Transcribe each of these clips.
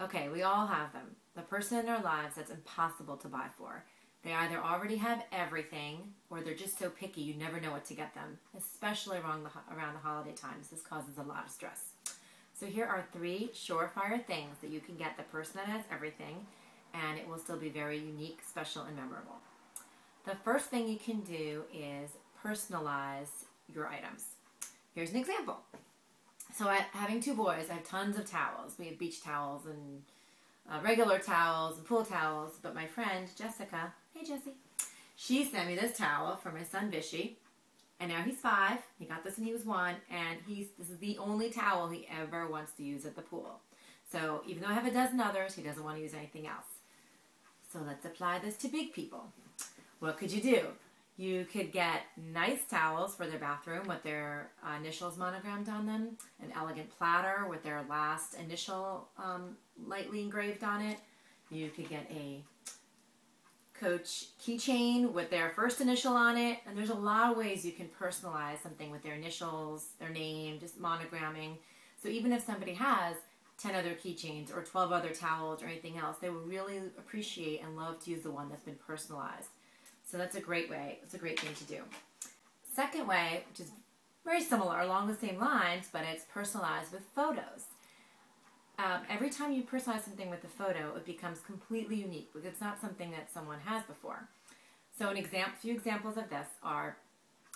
Okay, we all have them. The person in our lives that's impossible to buy for. They either already have everything, or they're just so picky you never know what to get them, especially around the holiday times. This causes a lot of stress. So here are 3 surefire things that you can get the person that has everything, and it will still be very unique, special, and memorable. The first thing you can do is personalize your items. Here's an example. So having 2 boys, I have tons of towels. We have beach towels and regular towels and pool towels, but my friend Jessica, hey Jessie, she sent me this towel for my son Vishy, and now he's 5. He got this when he was 1, and this is the only towel he ever wants to use at the pool. So even though I have a dozen others, he doesn't want to use anything else. So let's apply this to big people. What could you do? You could get nice towels for their bathroom with their initials monogrammed on them, an elegant platter with their last initial lightly engraved on it. You could get a Coach keychain with their first initial on it, and there's a lot of ways you can personalize something with their initials, their name, just monogramming. So even if somebody has 10 other keychains or 12 other towels or anything else, they will really appreciate and love to use the one that's been personalized. So that's a great way. It's a great thing to do. Second way, which is very similar, along the same lines, but it's personalized with photos. Every time you personalize something with a photo, it becomes completely unique because it's not something that someone has before. So few examples of this are,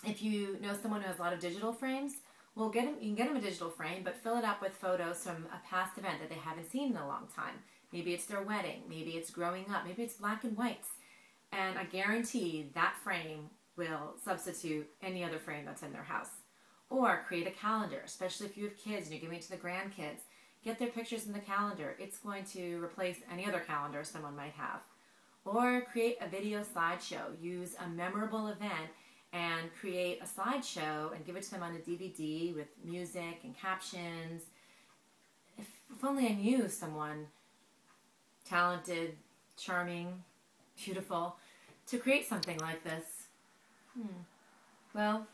if you know someone who has a lot of digital frames, well, you can get them a digital frame, but fill it up with photos from a past event that they haven't seen in a long time. Maybe it's their wedding, maybe it's growing up, maybe it's black and whites. And I guarantee that frame will substitute any other frame that's in their house. Or create a calendar, especially if you have kids and you're giving it to the grandkids. Get their pictures in the calendar. It's going to replace any other calendar someone might have. Or create a video slideshow. Use a memorable event and create a slideshow and give it to them on a DVD with music and captions. If only I knew someone talented, charming, beautiful to create something like this. Well,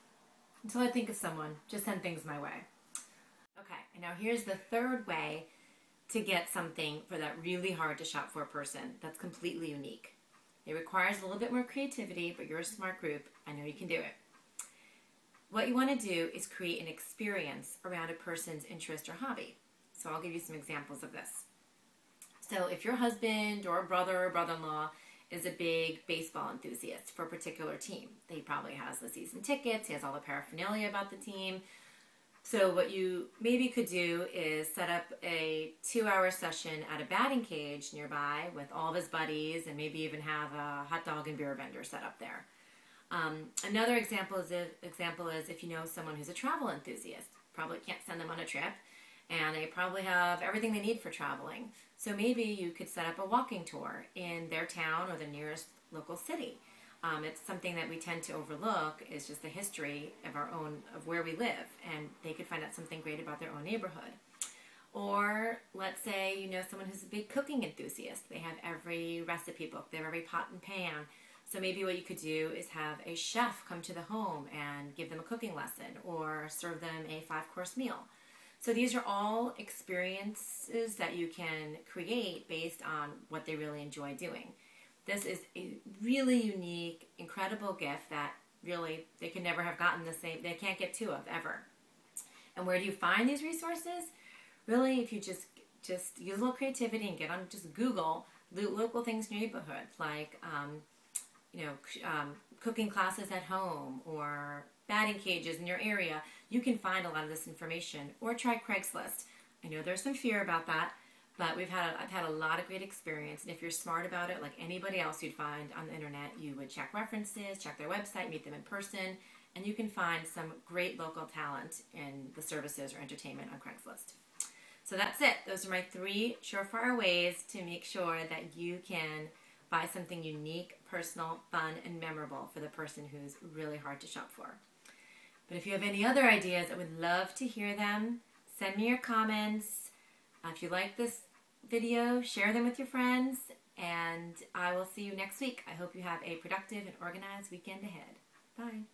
until I think of someone, just send things my way. Okay, and now here's the third way to get something for that really hard to shop for person that's completely unique. It requires a little bit more creativity, but you're a smart group. I know you can do it. What you want to do is create an experience around a person's interest or hobby. So I'll give you some examples of this. So if your husband or brother or brother-in-law is a big baseball enthusiast for a particular team, he probably has the season tickets, he has all the paraphernalia about the team. So what you maybe could do is set up a 2-hour session at a batting cage nearby with all of his buddies, and maybe even have a hot dog and beer vendor set up there. Another example is if you know someone who's a travel enthusiast. Probably can't send them on a trip, and they probably have everything they need for traveling. So maybe you could set up a walking tour in their town or the nearest local city. It's something that we tend to overlook, is just the history of where we live, and they could find out something great about their own neighborhood. Or let's say you know someone who's a big cooking enthusiast. They have every recipe book, they have every pot and pan. So maybe what you could do is have a chef come to the home and give them a cooking lesson, or serve them a 5-course meal. So these are all experiences that you can create based on what they really enjoy doing. This is a really unique, incredible gift that really they can never have gotten they can't get 2 of ever. And where do you find these resources? Really, if you just use a little creativity and get on, just Google local things in your neighborhood, like cooking classes at home or batting cages in your area. You can find a lot of this information. Or try Craigslist. I know there's some fear about that, but I've had a lot of great experience, and if you're smart about it, like anybody else you'd find on the internet, you would check references, check their website, meet them in person, and you can find some great local talent in the services or entertainment on Craigslist. So that's it. Those are my 3 surefire ways to make sure that you can buy something unique, personal, fun, and memorable for the person who's really hard to shop for. But if you have any other ideas, I would love to hear them. Send me your comments. If you like this video, share them with your friends, and I will see you next week. I hope you have a productive and organized weekend ahead. Bye.